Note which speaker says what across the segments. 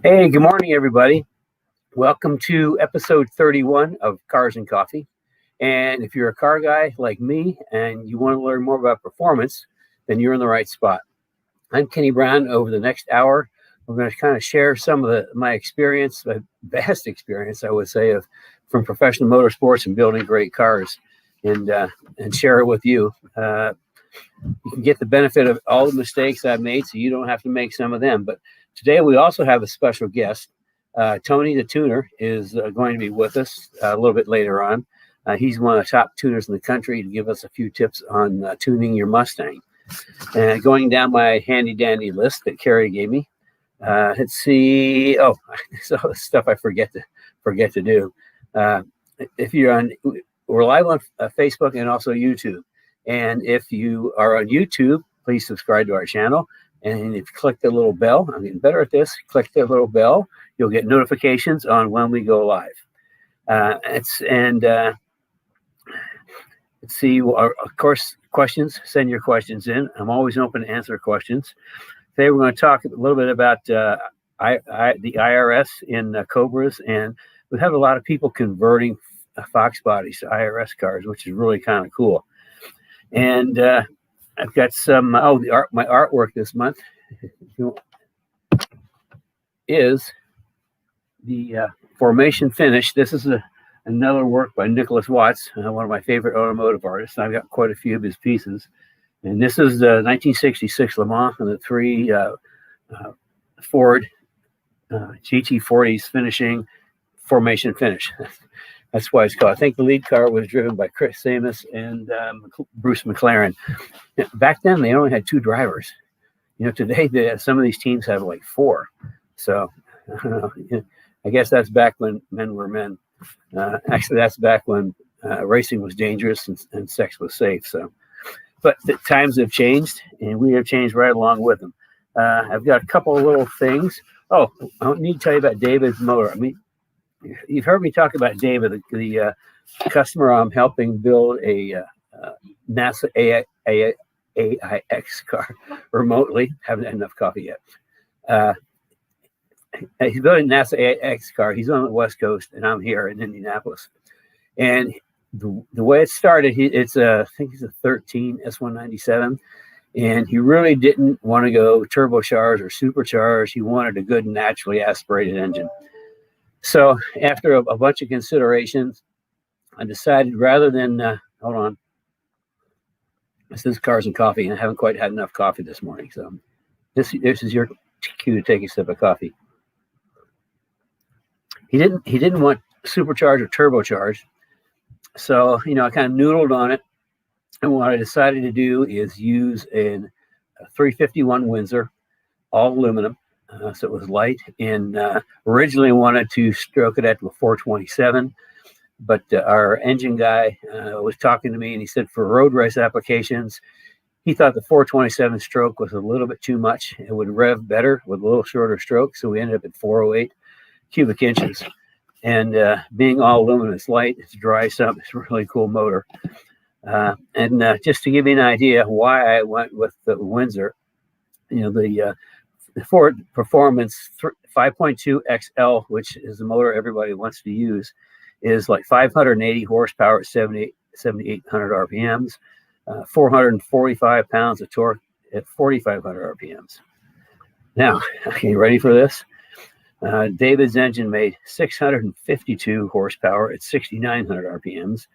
Speaker 1: Hey, good morning, everybody. Welcome to episode 31 of Cars and Coffee. And if you're a car guy like me and you want to learn more about performance, then you're in the right spot. I'm Kenny Brown. Over the next hour, we're going to kind of share some of my experience, my vast experience, I would say, from professional motorsports and building great cars, and share it with you. You can get the benefit of all the mistakes I've made, so you don't have to make some of them. But today we also have a special guest. Tony the Tuner is going to be with us a little bit later on. He's one of the top tuners in the country to give us a few tips on tuning your Mustang. And going down my handy dandy list that Carrie gave me, let's see. Oh, so stuff I forget to do. If you're on, we're live on Facebook and also YouTube. And if you are on YouTube, please subscribe to our channel. And if you click the little bell, I'm getting better at this, click the little bell, you'll get notifications on when we go live. Let's see, of course, questions, send your questions in. I'm always open to answer questions. Today we're going to talk a little bit about the IRS in Cobras. And we have a lot of people converting Fox bodies to IRS cars, which is really kind of cool. And I've got some, my artwork this month is the Formation Finish. This is another work by Nicholas Watts, one of my favorite automotive artists. I've got quite a few of his pieces. And this is the 1966 Le Mans and the three Ford GT40s finishing Formation Finish. That's why it's called. I think the lead car was driven by Chris Samus and Bruce McLaren. Back then, they only had two drivers. Today, some of these teams have like four. So, I don't know. I guess that's back when men were men. Actually, that's back when racing was dangerous and sex was safe. So, but the times have changed, and we have changed right along with them. I've got a couple of little things. Oh, I don't need to tell you about David's motor. I mean, you've heard me talk about David, the customer I'm helping build a NASA AIX car remotely. Haven't had enough coffee yet. He's building a NASA AIX car. He's on the West Coast, and I'm here in Indianapolis. And the way it started, I think it's a 13 S197, and he really didn't want to go turbocharged or supercharged. He wanted a good naturally aspirated engine. So after a bunch of considerations, I decided rather than, hold on, this is Cars and Coffee, and I haven't quite had enough coffee this morning. So this is your cue to take a sip of coffee. He didn't want supercharged or turbocharged. So, I kind of noodled on it. And what I decided to do is use a 351 Windsor, all aluminum. So it was light, and originally wanted to stroke it at a 427, but our engine guy was talking to me, and he said for road race applications, he thought the 427 stroke was a little bit too much. It would rev better with a little shorter stroke, so we ended up at 408 cubic inches. And being all aluminum, it's light, it's dry sump, it's a really cool motor. And just to give you an idea why I went with the Windsor, the Ford Performance 5.2 XL, which is the motor everybody wants to use, is like 580 horsepower at 7,800 RPMs, 445 pounds of torque at 4,500 RPMs. Now, okay, ready for this? David's engine made 652 horsepower at 6,900 RPMs.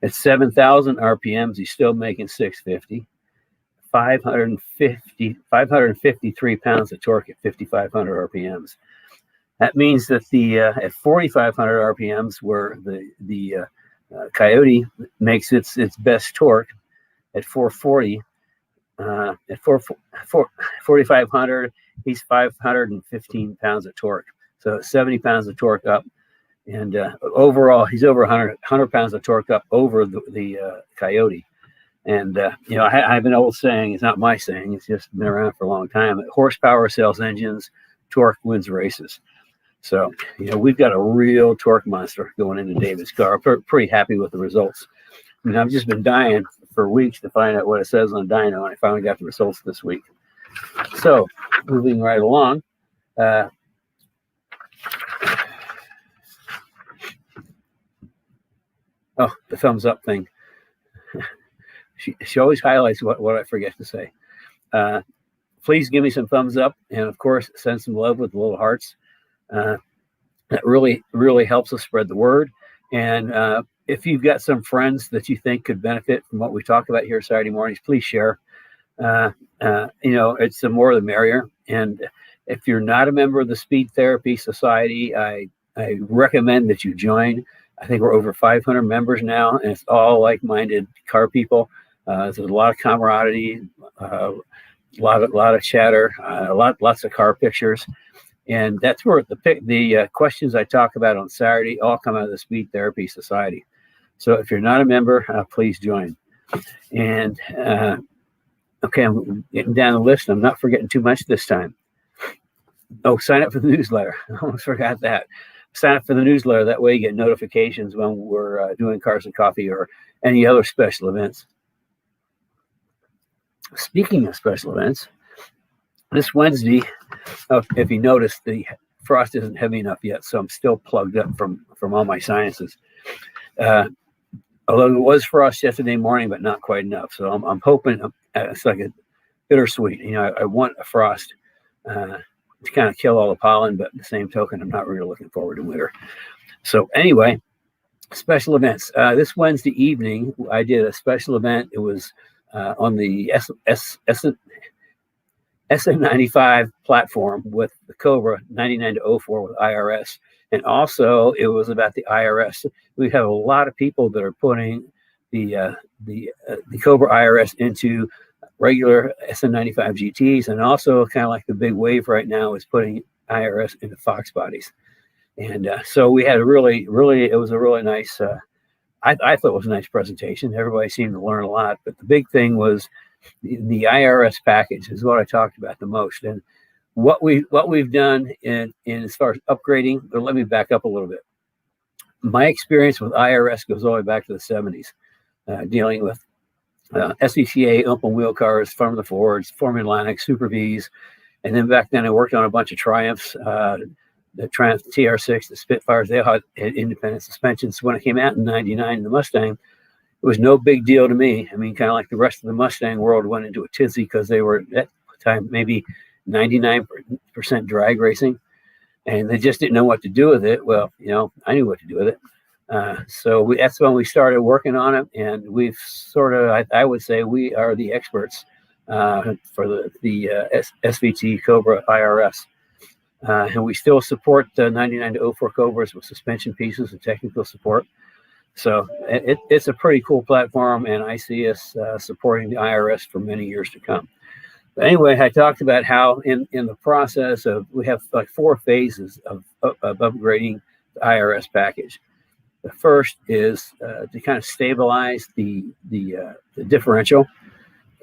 Speaker 1: At 7,000 RPMs, he's still making 650. 553 pounds of torque at 5,500 RPMs. That means that at 4,500 RPMs, where the Coyote makes its best torque at 440, at 4,500, he's 515 pounds of torque. So 70 pounds of torque up, and overall, he's over 100 pounds of torque up over the Coyote. And, I have an old saying, it's not my saying, it's just been around for a long time, that horsepower sells engines, torque wins races. So, we've got a real torque monster going into David's car. I'm pretty happy with the results. I've just been dying for weeks to find out what it says on dyno, and I finally got the results this week. So, moving right along, Oh, the thumbs up thing. She always highlights what I forget to say. Please give me some thumbs up, and of course, send some love with little hearts. That really helps us spread the word. And if you've got some friends that you think could benefit from what we talk about here Saturday mornings, please share. It's the more the merrier. And if you're not a member of the Speed Therapy Society, I recommend that you join. I think we're over 500 members now, and it's all like-minded car people. There's a lot of camaraderie, a lot of chatter, lots of car pictures, and that's where the questions I talk about on Saturday all come out of the Speed Therapy Society. So if you're not a member, please join. And okay, I'm getting down the list. I'm not forgetting too much this time. Oh, sign up for the newsletter. I almost forgot that. Sign up for the newsletter. That way you get notifications when we're doing Cars and Coffee or any other special events. Speaking of special events, this Wednesday, if you notice, the frost isn't heavy enough yet, so I'm still plugged up from all my sinuses. Although it was frost yesterday morning, but not quite enough. So I'm hoping it's like a bittersweet. I want a frost to kind of kill all the pollen, but at the same token, I'm not really looking forward to winter. So anyway, special events. This Wednesday evening, I did a special event. It was on the SM95 platform with the Cobra 99-04 with IRS. And also it was about the IRS. We have a lot of people that are putting the Cobra IRS into regular SM95 GTs, and also kind of like the big wave right now is putting IRS into Fox bodies. And so we had it was a really nice, I thought it was a nice presentation. Everybody seemed to learn a lot, but the big thing was the IRS package is what I talked about the most. And what we've done in as far as upgrading, but let me back up a little bit. My experience with IRS goes all the way back to the 70s, dealing with SECA open wheel cars, from the Fords, Formula Atlantic, Super Vs, and then back then I worked on a bunch of Triumphs, the Triumph TR6, the Spitfires. They all had independent suspensions. So when it came out in '99, the Mustang, it was no big deal to me. I mean, kind of like the rest of the Mustang world went into a tizzy because they were at the time maybe 99% drag racing, and they just didn't know what to do with it. Well, I knew what to do with it. So that's when we started working on it, and we've sort of, I would say, we are the experts for the SVT Cobra IRS. And we still support the 99-04 Cobras with suspension pieces and technical support. So it's a pretty cool platform, and I see us supporting the IRS for many years to come. But anyway, I talked about how in the process of, we have like 4 phases of upgrading the IRS package. The first is to kind of stabilize the differential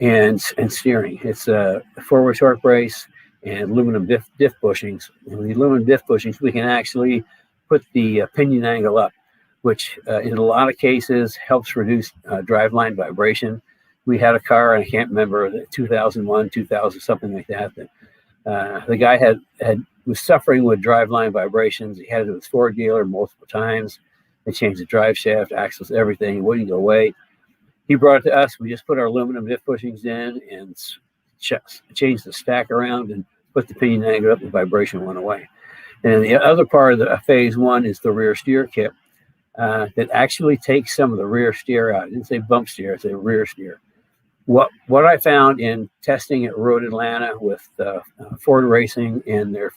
Speaker 1: and steering. It's a forward torque brace and aluminum diff bushings. And with the aluminum diff bushings, we can actually put the pinion angle up, which in a lot of cases helps reduce driveline vibration. We had a car, and I can't remember, 2001, 2000, something like that. The guy was suffering with driveline vibrations. He had it at his Ford dealer multiple times. They changed the drive shaft, axles, everything. It wouldn't go away. He brought it to us. We just put our aluminum diff bushings in and changed the stack around and put the pinion angle up. The vibration went away. And the other part of the phase 1 is the rear steer kit that actually takes some of the rear steer out. I didn't say bump steer, I said rear steer. What I found in testing at Road Atlanta with Ford Racing and their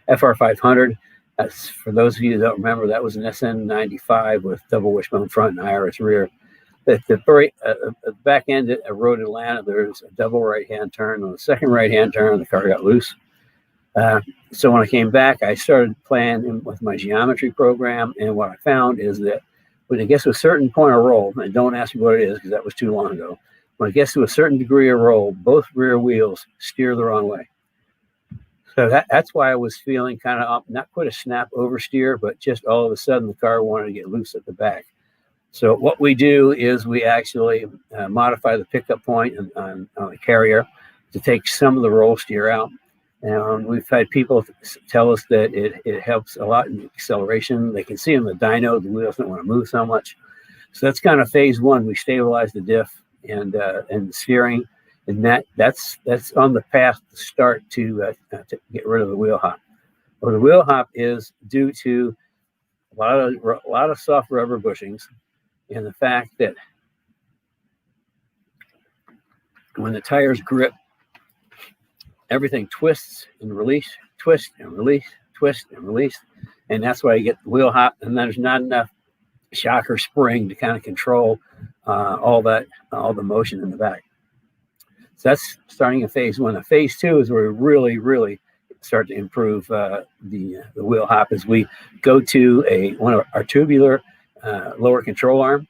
Speaker 1: FR500, that's, for those of you that don't remember, that was an SN95 with double wishbone front and IRS rear. At the very back end at Road Atlanta, there's a double right-hand turn. On the second right-hand turn, the car got loose. So when I came back, I started playing with my geometry program, and what I found is that when it gets to a certain point of roll, and don't ask me what it is because that was too long ago, when it gets to a certain degree of roll, both rear wheels steer the wrong way. So that's why I was feeling kind of not quite a snap oversteer, but just all of a sudden the car wanted to get loose at the back. So what we do is we actually modify the pickup point on the carrier to take some of the roll steer out. And we've had people tell us that it helps a lot in acceleration. They can see in the dyno the wheels don't want to move so much. So that's kind of phase one. We stabilize the diff and steering, and that's on the path to start to get rid of the wheel hop. Well, the wheel hop is due to a lot of soft rubber bushings, and the fact that when the tires grip, everything twists and release, twist and release, twist and release, and that's why you get the wheel hop, and there's not enough shock or spring to kind of control all the motion in the back. So that's starting in phase one. Phase two is where we really start to improve the wheel hop, as we go to one of our tubular lower control arm,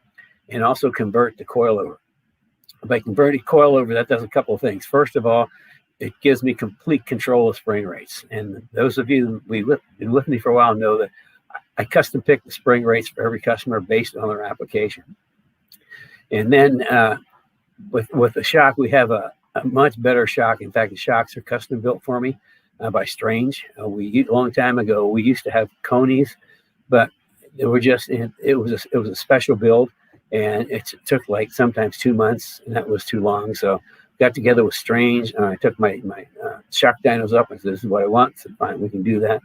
Speaker 1: and also convert to coilover. By converting coilover, that does a couple of things. First of all, it gives me complete control of spring rates. And those of you who've been with me for a while know that I custom pick the spring rates for every customer based on their application. And then with the shock, we have a much better shock. In fact, the shocks are custom built for me by Strange. A long time ago, we used to have Conies, but it was a special build, and it took like sometimes 2 months, and that was too long. So got together with Strange, and I took my shock dynos up and said, "This is what I want." I said, "Fine, we can do that."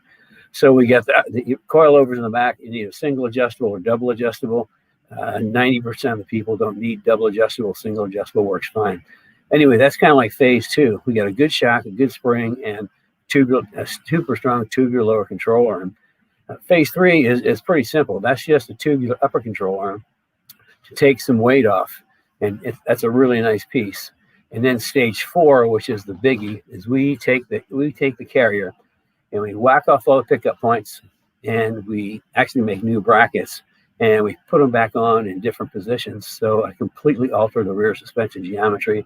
Speaker 1: So we got the coilovers in the back. You need a single adjustable or double adjustable. 90% of the people don't need double adjustable. Single adjustable works fine. Anyway, that's kind of like phase two. We got a good shock, a good spring, and a super strong tubular lower control arm. Phase three is pretty simple. That's just a tubular upper control arm to take some weight off, and that's a really nice piece. And then stage four, which is the biggie, is we take the carrier and we whack off all the pickup points, and we actually make new brackets, and we put them back on in different positions. So I completely alter the rear suspension geometry.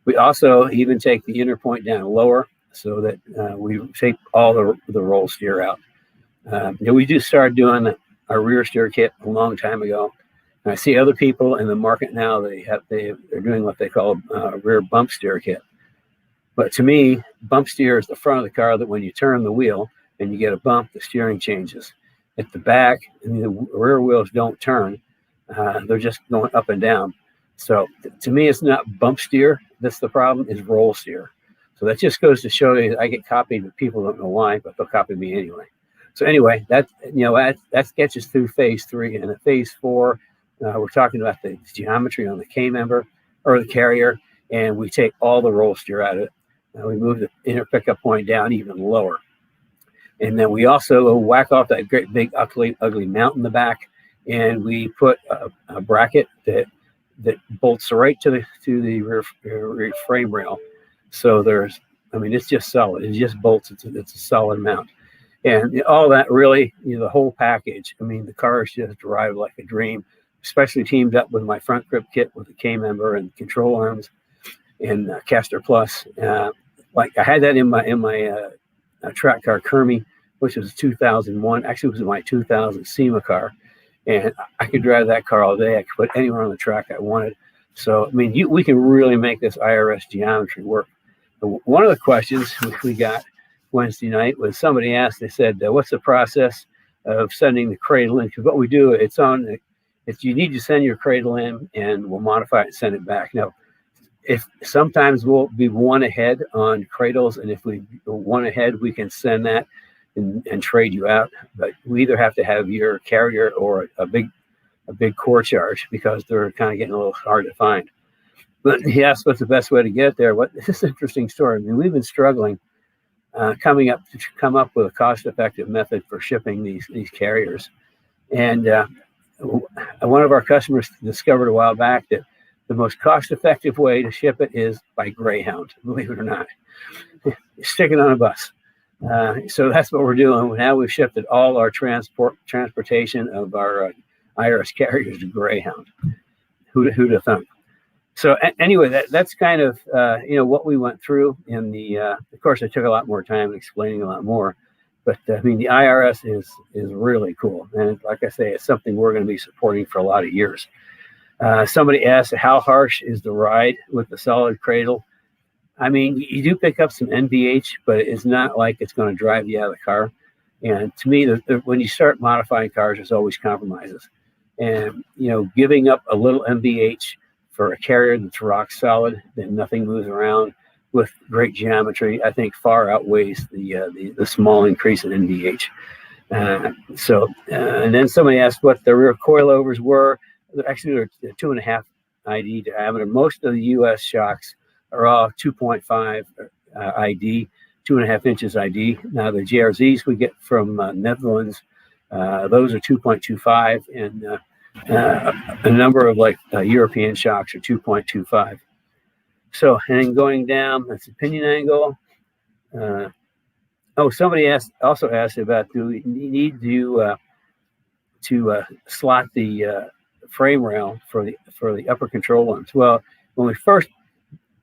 Speaker 1: We also even take the inner point down lower, so that we take all the roll steer out. We just started doing our rear steer kit a long time ago. And I see other people in the market now, they're doing what they call a rear bump steer kit. But to me, bump steer is the front of the car, that when you turn the wheel and you get a bump, the steering changes. At the back, and the rear wheels don't turn. They're just going up and down. So to me, it's not bump steer that's the problem, it's roll steer. So that just goes to show you that I get copied, but people don't know why, but they'll copy me anyway. So anyway, that gets us through phase three. And at phase four, we're talking about the geometry on the K-member or the carrier, and we take all the roll steer out of it. We move the inner pickup point down even lower. And then we also whack off that great big ugly mount in the back, and we put a bracket that bolts right to the rear frame rail. So it's just solid. It just bolts. It's a solid mount. And all that really, the whole package. The car is just drive like a dream, especially teamed up with my front grip kit with the K-member and control arms and Caster Plus. Like I had that in my track car Kermie, which was a 2001. Actually, it was my 2000 SEMA car, and I could drive that car all day. I could put anywhere on the track I wanted. So we can really make this IRS geometry work. One of the questions we got Wednesday night was, somebody asked, they said, "What's the process of sending the cradle in?" Because what we do, you need to send your cradle in, and we'll modify it and send it back. Now, if sometimes we'll be one ahead on cradles, and if we one ahead, we can send that and trade you out. But we either have to have your carrier or a big core charge, because they're kind of getting a little hard to find. But he asked what's the best way to get there. This is an interesting story. We've been struggling come up with a cost-effective method for shipping these carriers. And one of our customers discovered a while back that the most cost-effective way to ship it is by Greyhound, believe it or not. Stick it on a bus. So that's what we're doing. Now we've shifted all our transportation of our IRS carriers to Greyhound. Who'd have thunk? So anyway, that's kind of what we went through in the. Of course, it took a lot more time explaining a lot more, but the IRS is really cool, and like I say, it's something we're going to be supporting for a lot of years. Somebody asked, how harsh is the ride with the solid cradle? You do pick up some NVH, but it's not like it's going to drive you out of the car. And to me, when you start modifying cars, there's always compromises. And, giving up a little MVH for a carrier that's rock solid, that nothing moves around with great geometry, I think far outweighs the small increase in NVH. And then somebody asked what the rear coilovers were. Actually, they're 2.5 ID diameter. Most of the U.S. shocks are all 2.5 ID, 2.5 inches ID. Now the JRZs we get from Netherlands, those are 2.25, and a number of European shocks are 2.25. So, and then going down, that's the pinion angle. Somebody also asked about, do we need to slot the frame rail for the upper control arms? Well, when we first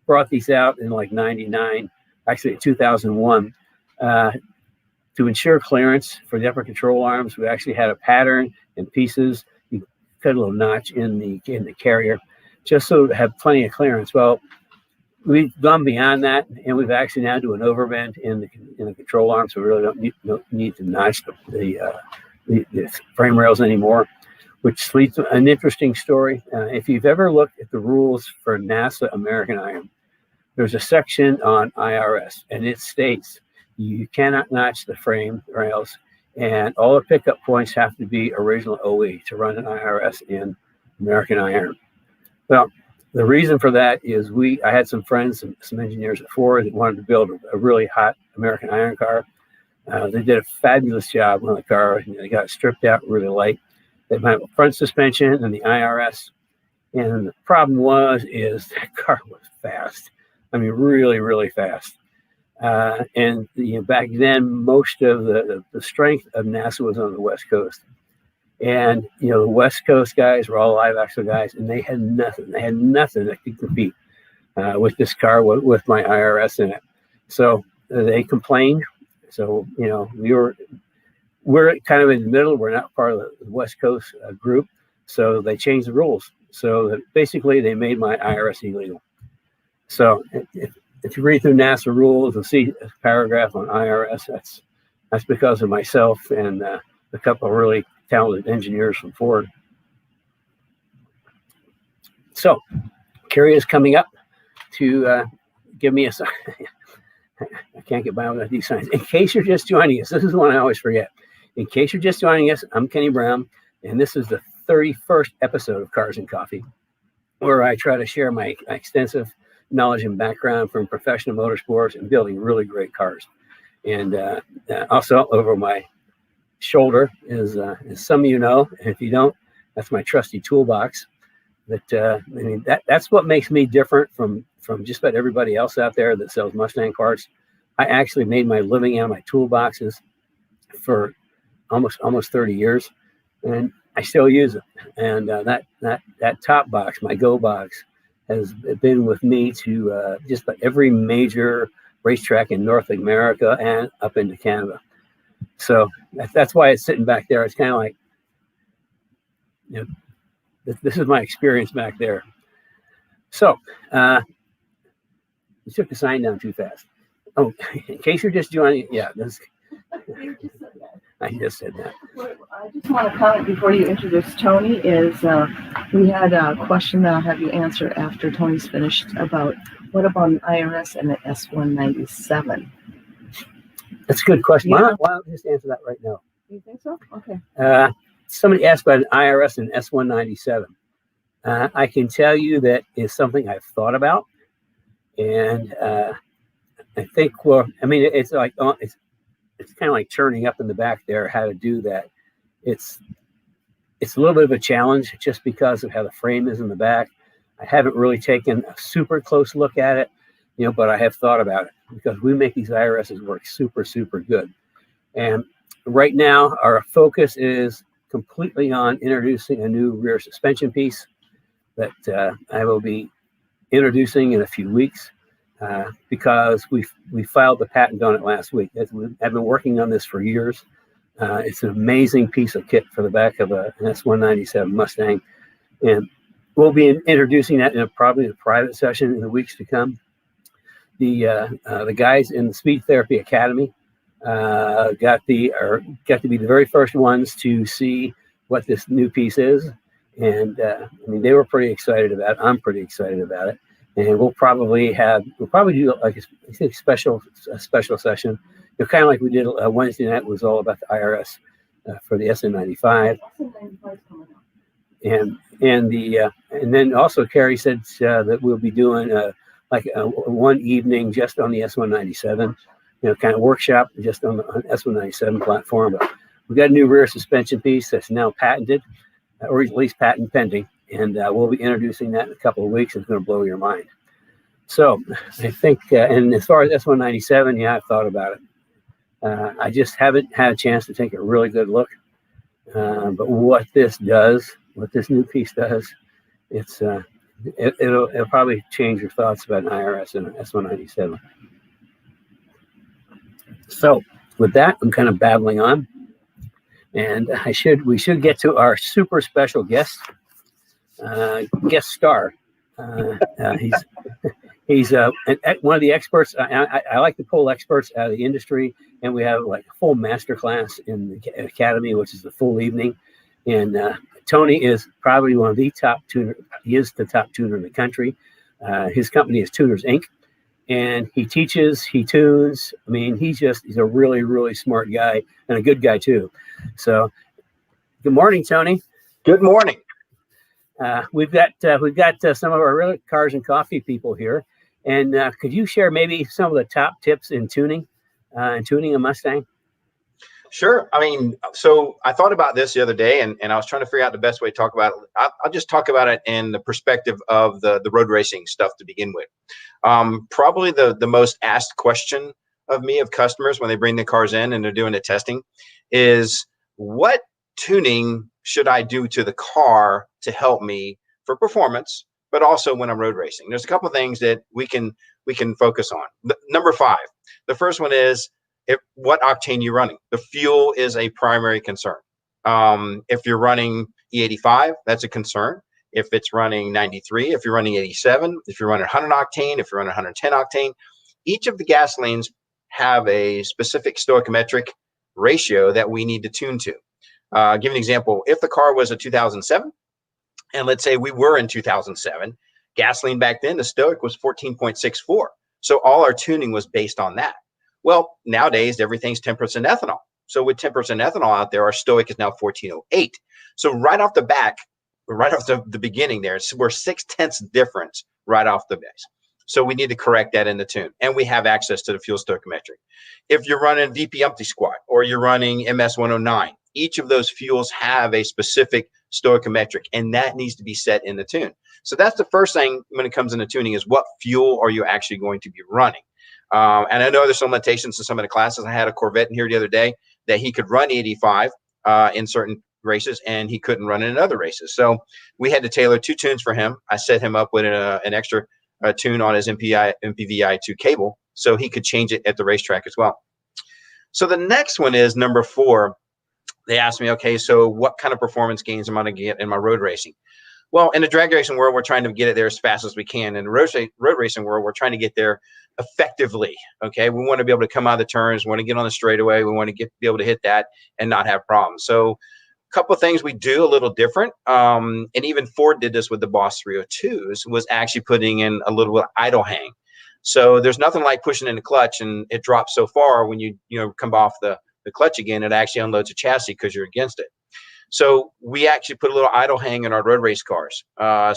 Speaker 1: brought these out in 99, actually 2001, to ensure clearance for the upper control arms, we actually had a pattern and pieces. You cut a little notch in the carrier just so to have plenty of clearance. Well, we've gone beyond that, and we've actually now do an overbend in the control arm, so we really don't need to notch the frame rails anymore, which leads to an interesting story. If you've ever looked at the rules for NASA American Iron, there's a section on IRS, and it states you cannot notch the frame rails, and all the pickup points have to be original OE to run an IRS in American Iron. Well, the reason for that is I had some friends, some engineers at Ford that wanted to build a really hot American Iron car. They did a fabulous job on the car. They got it stripped out really light. They had a front suspension and the IRS. And the problem is that car was fast. I mean, really, really fast. And back then, most of the strength of NASA was on the West Coast. And, the West Coast guys were all live axle guys, and they had nothing. They had nothing that could compete with this car with my IRS in it. So they complained. So, we're kind of in the middle. We're not part of the West Coast group. So they changed the rules. So that basically they made my IRS illegal. So if you read through NASA rules and see a paragraph on IRS, that's because of myself and a couple of really talented engineers from Ford. So, Carrie is coming up to give me a sign. I can't get by without these signs. In case you're just joining us, this is one I always forget. In case you're just joining us, I'm Kenny Brown, and this is the 31st episode of Cars and Coffee, where I try to share my extensive knowledge and background from professional motorsports and building really great cars. And also over my shoulder is, as some of you know, and if you don't, that's my trusty toolbox. That's what makes me different from just about everybody else out there that sells Mustang parts. I actually made my living out of my toolboxes for almost 30 years, and I still use it. And that top box, my Go box, has been with me to just about every major racetrack in North America and up into Canada. So that's why it's sitting back there. It's kind of like, this is my experience back there. So you took the sign down too fast. Oh, in case you're just joining, yeah, I just said that.
Speaker 2: Well, I just want to comment before you introduce Tony is we had a question that I'll have you answer after Tony's finished about what about an IRS and an S197?
Speaker 1: That's a good question. Why don't I just answer that right now?
Speaker 2: You think so? Okay.
Speaker 1: Somebody asked about an IRS and S197. I can tell you that is something I've thought about, and I think, it's like it's kind of like turning up in the back there how to do that. It's a little bit of a challenge just because of how the frame is in the back. I haven't really taken a super close look at it, but I have thought about it because we make these IRSs work super, super good. And right now, our focus is completely on introducing a new rear suspension piece that I will be introducing in a few weeks because we filed the patent on it last week. I've been working on this for years. It's an amazing piece of kit for the back of an S197 Mustang, and we'll be introducing that in probably a private session in the weeks to come. The guys in the Speed Therapy Academy got to be the very first ones to see what this new piece is, And I mean, they were pretty excited about it. I'm pretty excited about it. And we'll probably do like a special session, kind of like we did Wednesday night was all about the IRS for the SN95. And then also Carrie said that we'll be doing one evening just on the S197, kind of workshop just on the S197 platform. But we got a new rear suspension piece that's now patented, or at least patent pending, and we'll be introducing that in a couple of weeks. It's going to blow your mind. So I think, and as far as S197, yeah, I've thought about it. I just haven't had a chance to take a really good look. But what this new piece does, it'll probably change your thoughts about an IRS and an S197. So with that, I'm kind of babbling on, and we should get to our super special guest star. He's one of the experts. I like to pull experts out of the industry, and we have like a full master class in the academy, which is the full evening. And Tony is probably one of the top tuner. He is the top tuner in the country. His company is Tuners Inc. And he teaches, he tunes. I mean, he's a really, really smart guy and a good guy too. So, good morning, Tony.
Speaker 3: Good morning.
Speaker 1: We've got some of our real cars and coffee people here, and could you share maybe some of the top tips in tuning a Mustang?
Speaker 3: Sure. I mean, so I thought about this the other day, and I was trying to figure out the best way to talk about it. I'll just talk about it in the perspective of the road racing stuff to begin with. Probably the most asked question of customers when they bring the cars in and they're doing the testing is, what tuning should I do to the car to help me for performance, but also when I'm road racing? There's a couple of things that we can focus on. Number 5, the first one is what octane you're running. The fuel is a primary concern. If you're running E85, that's a concern. If it's running 93, if you're running 87, if you're running 100 octane, if you're running 110 octane, each of the gasolines have a specific stoichiometric ratio that we need to tune to. Give an example. If the car was a 2007, and let's say we were in 2007, gasoline back then, the stoic was 14.64. So all our tuning was based on that. Well, nowadays, everything's 10% ethanol. So with 10% ethanol out there, our stoic is now 1408. So right off the beginning there, we're 0.6 difference right off the base. So we need to correct that in the tune. And we have access to the fuel stoichiometric. If you're running VP Empty Squad or you're running MS 109, each of those fuels have a specific stoichiometric, and that needs to be set in the tune. So that's the first thing when it comes into tuning is what fuel are you actually going to be running? And I know there's some limitations in some of the classes. I had a Corvette in here the other day that he could run 85 in certain races, and he couldn't run it in other races. So we had to tailor 2 tunes for him. I set him up with an extra tune on his MPVI 2 cable so he could change it at the racetrack as well. So the next one is number 4. They asked me, okay, so what kind of performance gains am I going to get in my road racing? Well, in the drag racing world, we're trying to get it there as fast as we can. In the road racing world, we're trying to get there effectively. Okay, we want to be able to come out of the turns, we want to get on the straightaway, we want to be able to hit that and not have problems. So a couple of things we do a little different, and even Ford did this with the Bosch 302s, was actually putting in a little bit of idle hang. So there's nothing like pushing in the clutch and it drops so far when you come off the clutch again, it actually unloads a chassis because you're against it. So we actually put a little idle hang in our road race cars.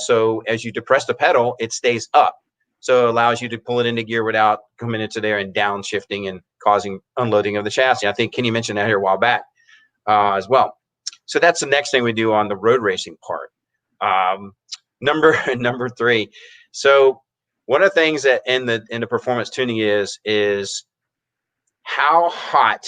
Speaker 3: So as you depress the pedal, it stays up. So it allows you to pull it into gear without coming into there and downshifting and causing unloading of the chassis. I think Kenny mentioned that here a while back as well. So that's the next thing we do on the road racing part. Number 3. So one of the things that in the performance tuning is how hot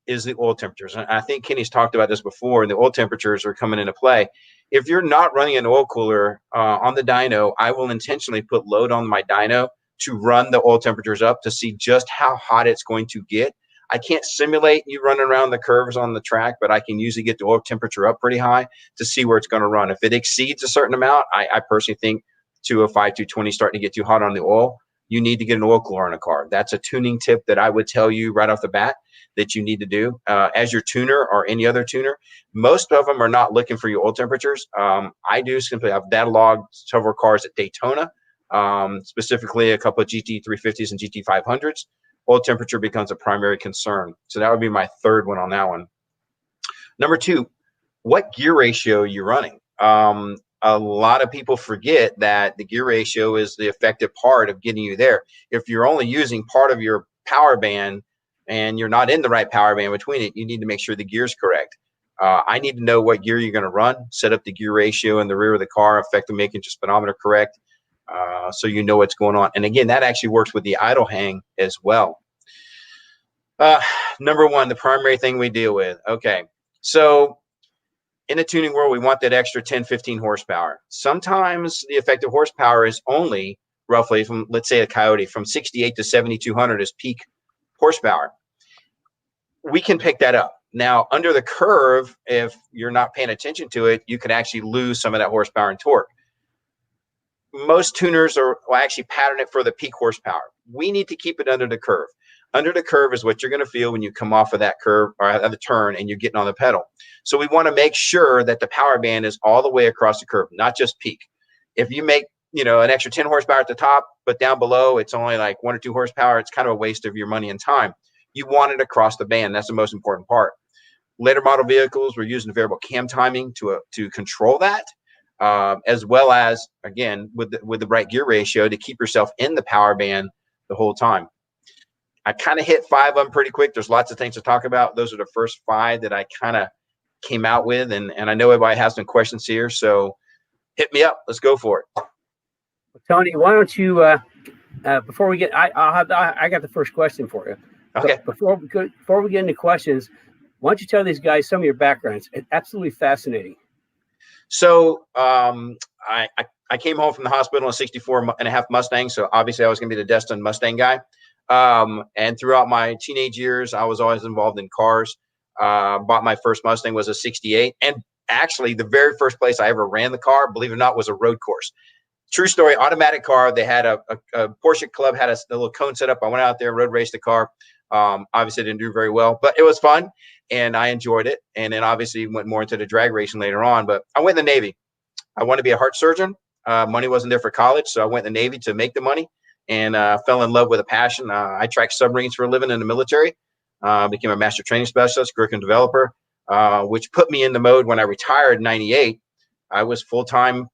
Speaker 3: is the oil temperatures. And I think Kenny's talked about this before, and the oil temperatures are coming into play. If you're not running an oil cooler on the dyno, I will intentionally put load on my dyno to run the oil temperatures up to see just how hot it's going to get. I can't simulate you running around the curves on the track, but I can usually get the oil temperature up pretty high to see where it's going to run. If it exceeds a certain amount, I personally think 205, 220 starting to get too hot on the oil, you need to get an oil cooler in a car. That's a tuning tip that I would tell you right off the bat that you need to do as your tuner or any other tuner. Most of them are not looking for your oil temperatures. I do simply, I've data logged several cars at Daytona, specifically a couple of GT 350s and GT 500s. Oil temperature becomes a primary concern. So that would be my third one on that one. Number two, what gear ratio are you running? A lot of people forget that the gear ratio is the effective part of getting you there. If you're only using part of your power band and you're not in the right power band between it, you need to make sure the gear's correct. I need to know what gear you're going to run, set up the gear ratio in the rear of the car, effective making your speedometer correct, so you know what's going on. And again, that actually works with the idle hang as well. Number one, the primary thing we deal with. Okay, so in the tuning world, we want that extra 10, 15 horsepower. Sometimes the effective horsepower is only roughly from, let's say, a Coyote, from 68 to 7,200 is peak horsepower. We can pick that up. Now, under the curve, if you're not paying attention to it, you can actually lose some of that horsepower and torque. Most tuners will actually pattern it for the peak horsepower. We need to keep it under the curve. Under the curve is what you're going to feel when you come off of that curve or at the turn and you're getting on the pedal. So we want to make sure that the power band is all the way across the curve, not just peak. If you make, an extra 10 horsepower at the top, but down below it's only like 1 or 2 horsepower, it's kind of a waste of your money and time. You want it across the band. That's the most important part. Later model vehicles, we're using variable cam timing to control that, as well as, again, with the right gear ratio to keep yourself in the power band the whole time. I kind of hit 5 of them pretty quick. There's lots of things to talk about. Those are the first 5 that I kind of came out with, and I know everybody has some questions here, so hit me up. Let's go for it.
Speaker 1: Tony, why don't you before we get, I got the first question for you.
Speaker 3: Okay.
Speaker 1: But before we get into questions, why don't you tell these guys some of your backgrounds? It's absolutely fascinating.
Speaker 3: So I came home from the hospital in a 64 and a half Mustang, so obviously I was going to be the destined Mustang guy. And throughout my teenage years, I was always involved in cars. Bought my first Mustang was a 68. And actually, the very first place I ever ran the car, believe it or not, was a road course. True story, automatic car. They had a Porsche club, had a little cone set up. I went out there, road raced the car. Obviously, didn't do very well, but it was fun, and I enjoyed it. And then obviously went more into the drag racing later on. But I went in the Navy. I wanted to be a heart surgeon. Money wasn't there for college, so I went in the Navy to make the money. And fell in love with a passion. I tracked submarines for a living in the military, became a master training specialist, curriculum developer, which put me in the mode when I retired in 98. I was full-time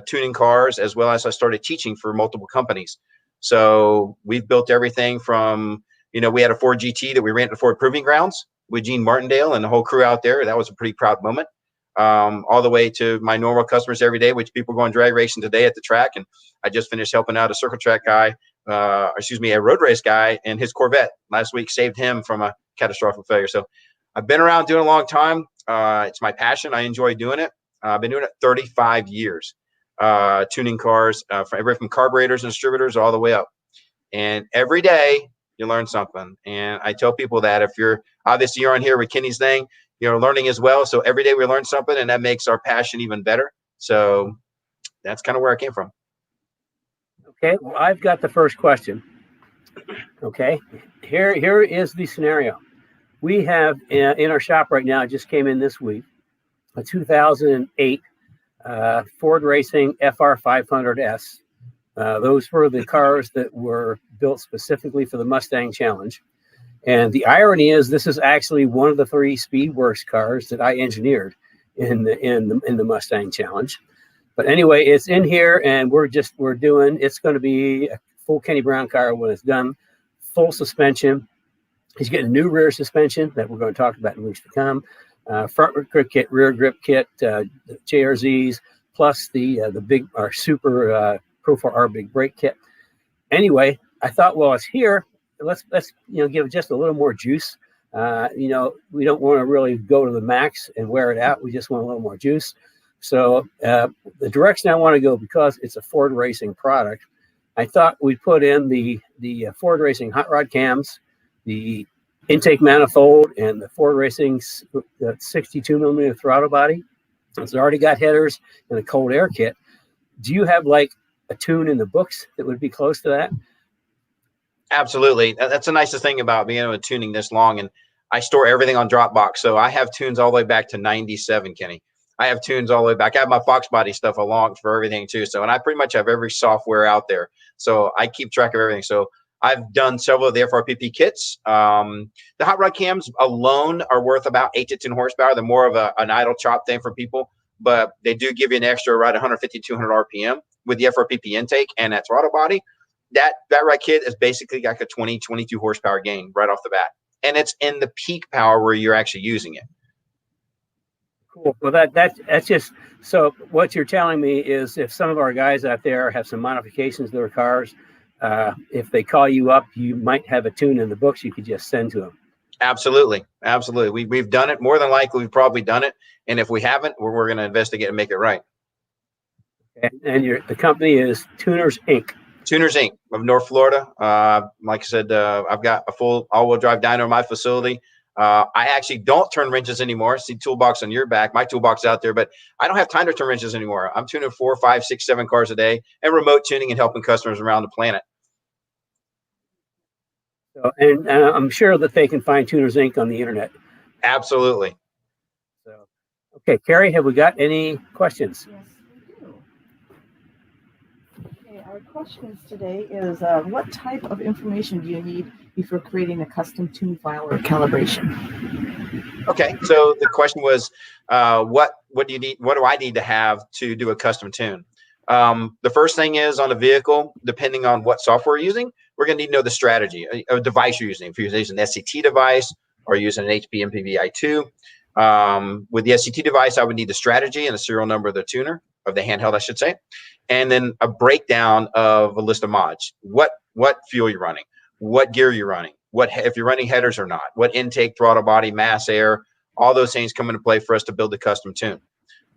Speaker 3: tuning cars, as well as I started teaching for multiple companies. So we've built everything from, we had a Ford GT that we ran to Ford Proving Grounds with Gene Martindale and the whole crew out there. That was a pretty proud moment. All the way to my normal customers every day, which people going drag racing today at the track. And I just finished helping out a circle track guy, a road race guy, and his Corvette last week saved him from a catastrophic failure. So I've been around doing a long time. It's my passion. I enjoy doing it. I've been doing it 35 years, tuning cars, from carburetors and distributors all the way up. And every day you learn something. And I tell people that if you're on here with Kenny's thing, learning as well. So every day we learn something, and that makes our passion even better. So that's kind of where I came from.
Speaker 1: Okay, well, I've got the first question. Okay, here is the scenario. We have in our shop right now, it just came in this week, a 2008 Ford Racing FR 500S. Those were the cars that were built specifically for the Mustang Challenge. And the irony is, this is actually one of the 3 Speedworks cars that I engineered in the Mustang Challenge. But anyway, it's in here, and it's going to be a full Kenny Brown car when it's done. Full suspension. He's getting a new rear suspension that we're going to talk about in weeks to come. Front grip kit, rear grip kit, JRZs, plus the big super Pro 4R big brake kit. Anyway, I thought, well, it's here. Let's give it just a little more juice. We don't want to really go to the max and wear it out. We just want a little more juice. So the direction I want to go, because it's a Ford Racing product, I thought we'd put in the Ford Racing hot rod cams, the intake manifold, and the Ford Racing 62 millimeter throttle body. It's already got headers and a cold air kit. Do you have like a tune in the books that would be close to that?
Speaker 3: Absolutely. That's the nicest thing about being able to tuning this long. And I store everything on Dropbox. So I have tunes all the way back to 97, Kenny. I have tunes all the way back. I have my Fox body stuff along for everything too. So, and I pretty much have every software out there. So I keep track of everything. So I've done several of the FRPP kits. The hot rod cams alone are worth about 8 to 10 horsepower. They're more of an idle chop thing for people, but they do give you an extra around 150, 200 RPM with the FRPP intake and that throttle body. That rod kit is basically like a 20, 22 horsepower gain right off the bat. And it's in the peak power where you're actually using it.
Speaker 1: Cool. Well, that's just, so what you're telling me is if some of our guys out there have some modifications to their cars, if they call you up, you might have a tune in the books you could just send to them.
Speaker 3: Absolutely. Absolutely. We've done it. More than likely, we've probably done it. And if we haven't, we're going to investigate and make it right.
Speaker 1: And the company is Tuners Inc.
Speaker 3: Tuners Inc. of North Florida. Like I said, I've got a full all-wheel drive dyno in my facility. I actually don't turn wrenches anymore. See toolbox on your back. My toolbox out there, but I don't have time to turn wrenches anymore. I'm tuning 4, 5, 6, 7 cars a day and remote tuning and helping customers around the planet.
Speaker 1: So, and I'm sure that they can find Tuners Inc. on the internet.
Speaker 3: Absolutely.
Speaker 1: So, okay, Carrie, have we got any questions?
Speaker 2: Yes, we do. Okay, our questions today is what type of information do you need before creating a custom tune file or calibration?
Speaker 3: Okay, so the question was, what do you need? What do I need to have to do a custom tune? The first thing is on a vehicle, depending on what software you're using, we're going to need to know the strategy, a device you're using. If you're using an SCT device or using an HP MPV i2, with the SCT device, I would need the strategy and the serial number of the tuner, of the handheld, I should say, and then a breakdown of a list of mods. What fuel you're running, what gear you're running, if you're running headers or not, what intake, throttle body, mass, air, all those things come into play for us to build the custom tune.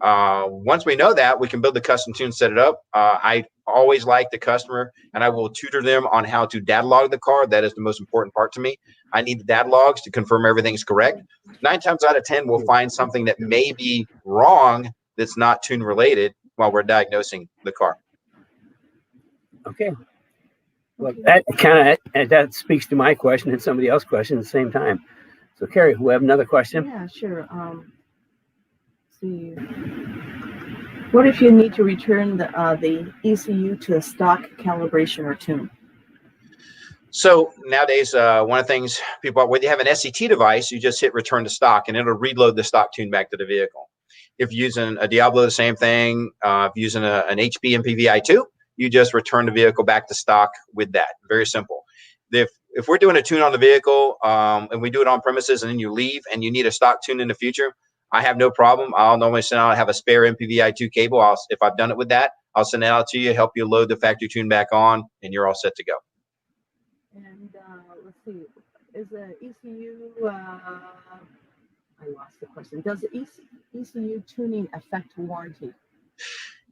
Speaker 3: Once we know that, we can build the custom tune, set it up. I always like the customer, and I will tutor them on how to data log the car. That is the most important part to me. I need the data logs to confirm everything's correct. 9 times out of 10, we'll find something that may be wrong that's not tune related while we're diagnosing the car.
Speaker 1: Okay. Well, that kind of that speaks to my question and somebody else's question at the same time. So, Carrie, we have another question.
Speaker 2: Yeah, sure. See, what if you need to return the ECU to a stock calibration or tune?
Speaker 3: So nowadays, one of the things people, when you have an SCT device, you just hit return to stock and it'll reload the stock tune back to the vehicle. If you're using a Diablo, the same thing. If you're using an HP MPV i2, you just return the vehicle back to stock with that. Very simple. If we're doing a tune on the vehicle and we do it on premises and then you leave and you need a stock tune in the future, I have no problem. I'll normally send out, have a spare MPV i2 cable. If I've done it with that, I'll send it out to you, help you load the factory tune back on, and you're all set to go.
Speaker 2: And let's see, is the ECU, I lost the question. Does the ECU tuning affect warranty?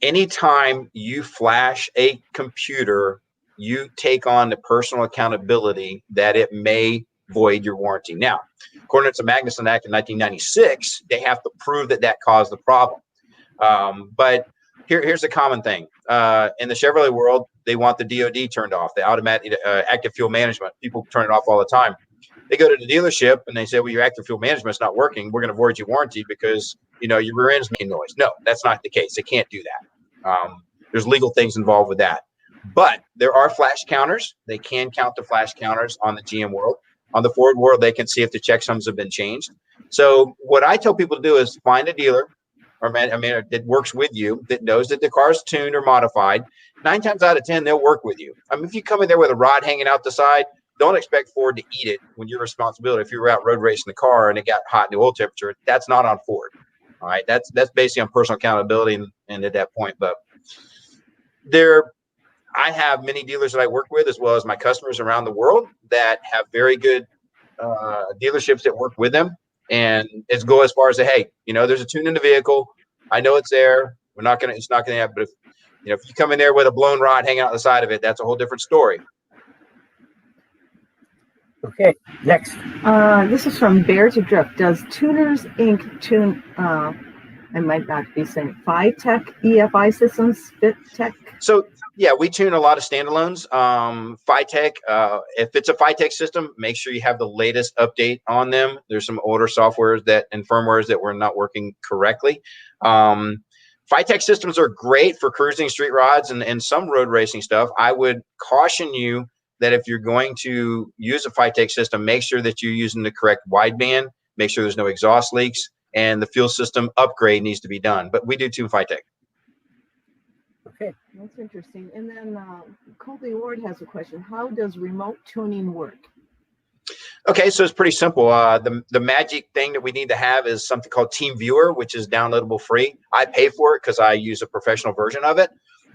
Speaker 3: Anytime you flash a computer, you take on the personal accountability that it may void your warranty. Now, according to the Magnuson Act in 1996, they have to prove that caused the problem. But here's a common thing. In the Chevrolet world, they want the DOD turned off, the automatic active fuel management. People turn it off all the time. They go to the dealership and they say, well, your active fuel management's not working. We're going to void your warranty because, your rear end's making noise. No, that's not the case. They can't do that. There's legal things involved with that. But there are flash counters. They can count the flash counters on the GM world. On the Ford world, they can see if the checksums have been changed. So what I tell people to do is find a dealer that works with you, that knows that the car's tuned or modified. 9 times out of 10, they'll work with you. If you come in there with a rod hanging out the side, don't expect Ford to eat it when your responsibility. If you were out road racing the car and it got hot in the oil temperature, that's not on Ford. All right, that's basically on personal accountability and at that point. But I have many dealers that I work with, as well as my customers around the world, that have very good dealerships that work with them. And it's go as far as hey, there's a tune in the vehicle. I know it's there. It's not going to happen. But if you come in there with a blown rod hanging out the side of it, that's a whole different story.
Speaker 1: Okay, next.
Speaker 2: This is from Bear to Drift. Does Tuners Inc. tune? I I might not be saying FiTech, EFI systems, FitTech.
Speaker 3: So yeah, we tune a lot of standalones. FiTech, if it's a FiTech system, make sure you have the latest update on them. There's some older softwares and firmwares that were not working correctly. FiTech systems are great for cruising street rods and some road racing stuff. I would caution you that if you're going to use a FiTech system, make sure that you're using the correct wideband, make sure there's no exhaust leaks, and the fuel system upgrade needs to be done. But we do tune FiTech.
Speaker 2: Okay, that's interesting. And then Colby Ward has a question. How does remote tuning work?
Speaker 3: Okay, so it's pretty simple. The magic thing that we need to have is something called Team Viewer, which is downloadable free. I pay for it because I use a professional version of it.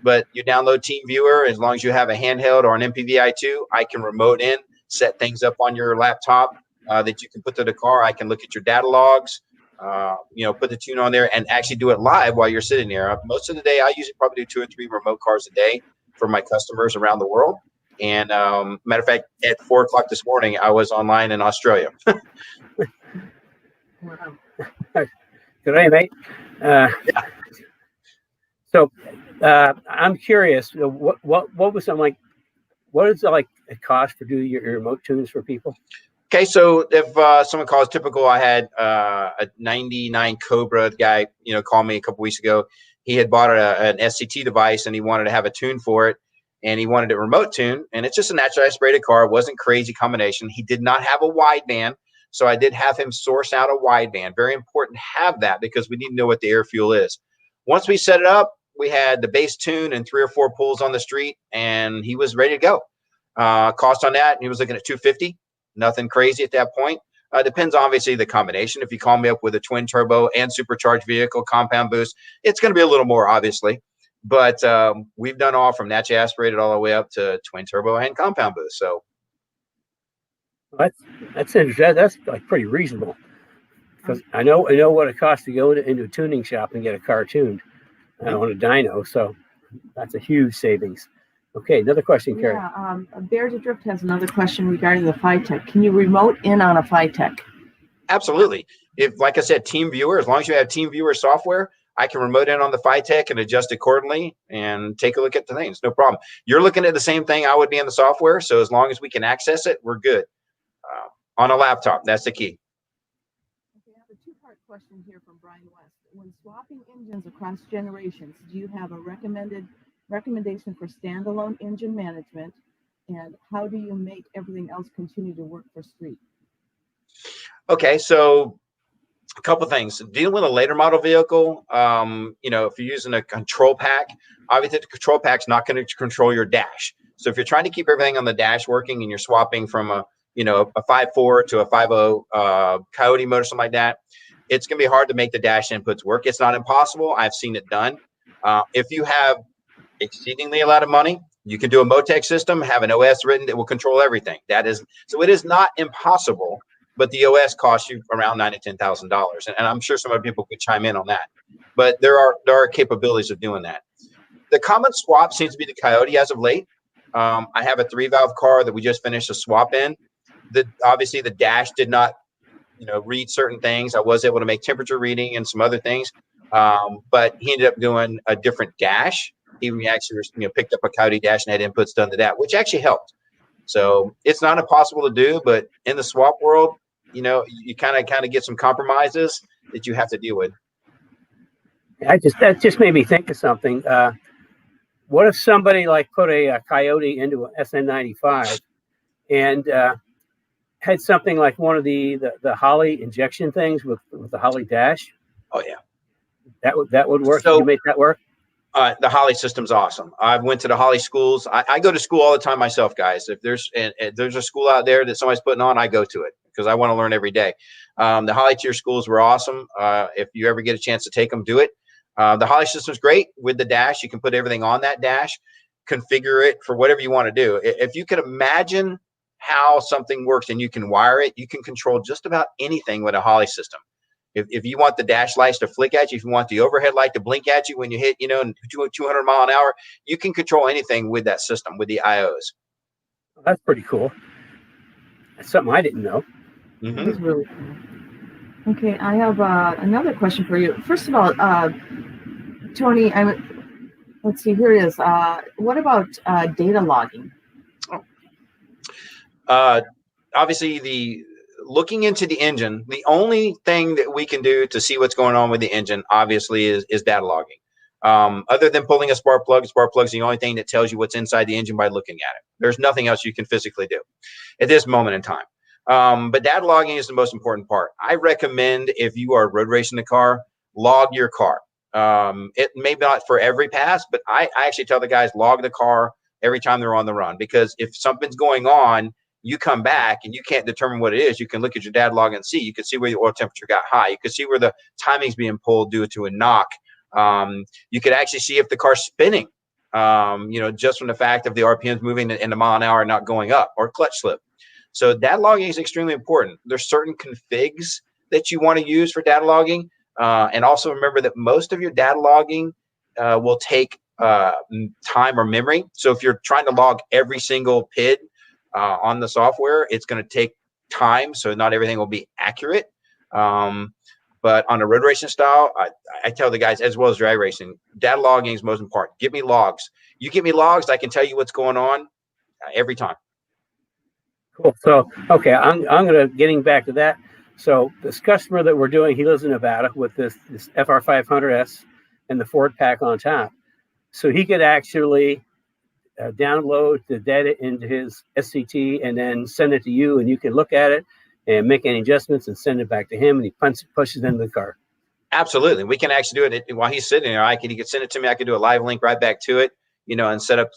Speaker 3: But you download Team Viewer, as long as you have a handheld or an MPVI2, I can remote in, set things up on your laptop that you can put to the car. I can look at your data logs, put the tune on there and actually do it live while you're sitting there. Most of the day, I usually probably do 2 or 3 remote cars a day for my customers around the world. And matter of fact, at 4 o'clock this morning, I was online in Australia.
Speaker 2: Wow.
Speaker 1: Good day, mate.
Speaker 3: Yeah.
Speaker 1: So I'm curious, what was something like? What is it like a cost for doing your remote tunes for people?
Speaker 3: Okay, so if someone calls typical, I had a 99 Cobra guy, call me a couple weeks ago. He had bought an SCT device and he wanted to have a tune for it, and he wanted it remote tune. And it's just a naturally aspirated car. It wasn't crazy combination. He did not have a wideband, so I did have him source out a wideband. Very important to have that because we need to know what the air fuel is. Once we set it up, we had the base tune and 3 or 4 pulls on the street, and he was ready to go. Cost on that, he was looking at $250. Nothing crazy at that point. Depends obviously the combination. If you call me up with a twin turbo and supercharged vehicle, compound boost, it's going to be a little more obviously. But we've done all from naturally aspirated all the way up to twin turbo and compound boost. So
Speaker 1: that's interesting. That's like pretty reasonable because I know what it costs to go into a tuning shop and get a car tuned on a dyno. So that's a huge savings. Okay, another question, Carrie.
Speaker 2: Yeah, Bears Adrift has another question regarding the FiTech. Can you remote in on a FiTech?
Speaker 3: Absolutely. If, like I said, Team Viewer, as long as you have Team Viewer software, I can remote in on the FiTech and adjust accordingly and take a look at the things. No problem. You're looking at the same thing I would be in the software. So as long as we can access it, we're good. On a laptop, that's the key.
Speaker 2: Okay, I have a 2-part question here from Brian West. When swapping engines across generations, do you have a recommendation for standalone engine management, and how do you make everything else continue to work for street?
Speaker 3: Okay, so a couple things. Dealing with a later model vehicle, if you're using a control pack, obviously the control pack's not going to control your dash. So if you're trying to keep everything on the dash working and you're swapping from a 5.4 to a 5.0 Coyote motor, something like that, it's going to be hard to make the dash inputs work. It's not impossible. I've seen it done. If you have exceedingly a lot of money, you can do a Motec system, have an OS written that will control everything. So it is not impossible, but the OS costs you around $9,000 to $10,000, and I'm sure some other people could chime in on that. But there are capabilities of doing that. The common swap seems to be the Coyote as of late. I have a 3-valve car that we just finished a swap in. Obviously the dash did not read certain things. I was able to make temperature reading and some other things, but he ended up doing a different dash. He actually picked up a Coyote dash and had inputs done to that, which actually helped. So it's not impossible to do, but in the swap world, you kind of get some compromises that you have to deal with.
Speaker 1: That just made me think of something. What if somebody put a Coyote into an SN95 and had something like one of the Holley injection things with the Holley Dash? Oh yeah, that would work. So, you make that work?
Speaker 3: The Holley system's awesome. I went to the Holley schools. I go to school all the time myself, guys. If there's a school out there that somebody's putting on, I go to it because I want to learn every day. The Holley tier schools were awesome. If you ever get a chance to take them, do it. The Holley system's great with the dash. You can put everything on that dash, configure it for whatever you want to do. If you could imagine how something works and you can wire it, you can control just about anything with a Holley system. If you want the dash lights to flick at you, if you want the overhead light to blink at you when you hit, 200 mile an hour, you can control anything with that system, with the IOs.
Speaker 1: Well, that's pretty cool. That's something I didn't know.
Speaker 2: That's really cool. Okay, I have another question for you. First of all, Tony, let's see, here it is. What about data logging?
Speaker 3: Obviously, the looking into the engine, the only thing that we can do to see what's going on with the engine, obviously, is data logging. Other than pulling a spark plug's the only thing that tells you what's inside the engine by looking at it. There's nothing else you can physically do at this moment in time. But data logging is the most important part. I recommend, if you are road racing the car, log your car. It may not for every pass, but I actually tell the guys, log the car every time they're on the run, because if something's going on, you come back and you can't determine what it is. You can look at your data log and see. You can see where the oil temperature got high. You can see where the timing's being pulled due to a knock. You could actually see if the car's spinning, just from the fact of the RPMs moving in the mile an hour, not going up, or clutch slip. So data logging is extremely important. There's certain configs that you want to use for data logging. And also remember that most of your data logging will take time or memory. So if you're trying to log every single PID on the software, it's going to take time. So not everything will be accurate. But on a road racing style, I tell the guys, as well as drag racing, data logging is most important. Give me logs. You give me logs, I can tell you what's going on every time.
Speaker 1: Cool. So, okay, I'm going to getting back to that. So this customer that we're doing, he lives in Nevada with this FR500S and the Ford pack on top. So he could actually download the data into his SCT and then send it to you, and you can look at it and make any adjustments and send it back to him, and he pushes it into the car.
Speaker 3: Absolutely. We can actually do it while he's sitting there. He could send it to me. I could do a live link right back to it, and set up,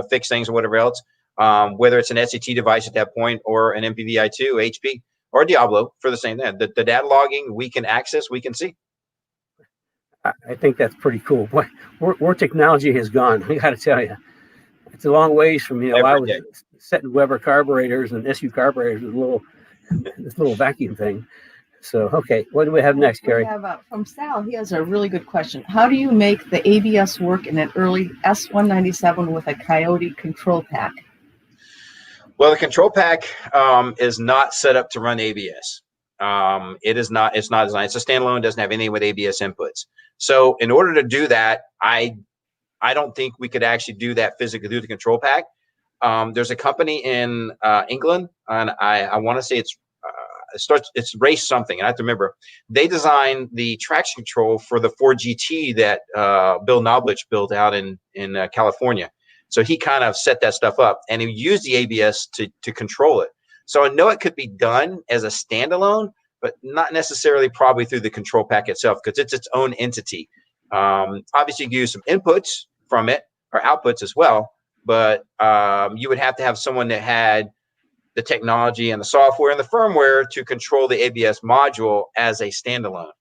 Speaker 3: fix things or whatever else. Whether it's an SCT device at that point or an MPVI2, HP, or Diablo for the same thing. The data logging we can access, we can see.
Speaker 1: I think that's pretty cool. Boy, where technology has gone, I got to tell you, it's a long ways from, I was setting Weber carburetors and SU carburetors with this little vacuum thing. So, okay, what do we have next, Carrie?
Speaker 2: We have from Sal. He has a really good question. How do you make the ABS work in an early S197 with a Coyote control pack?
Speaker 3: Well, the control pack is not set up to run ABS. It's not designed. It's a standalone. Doesn't have anything with ABS inputs. So in order to do that, I don't think we could actually do that physically through the control pack. There's a company in England, and I want to say it's Race something. I have to remember. They designed the traction control for the Ford GT that Bill Knoblich built out in California. So he kind of set that stuff up, and he used the ABS to control it. So I know it could be done as a standalone, but not necessarily probably through the control pack itself, because it's its own entity. Obviously, you can use some inputs from it or outputs as well, but you would have to have someone that had the technology and the software and the firmware to control the ABS module as a standalone.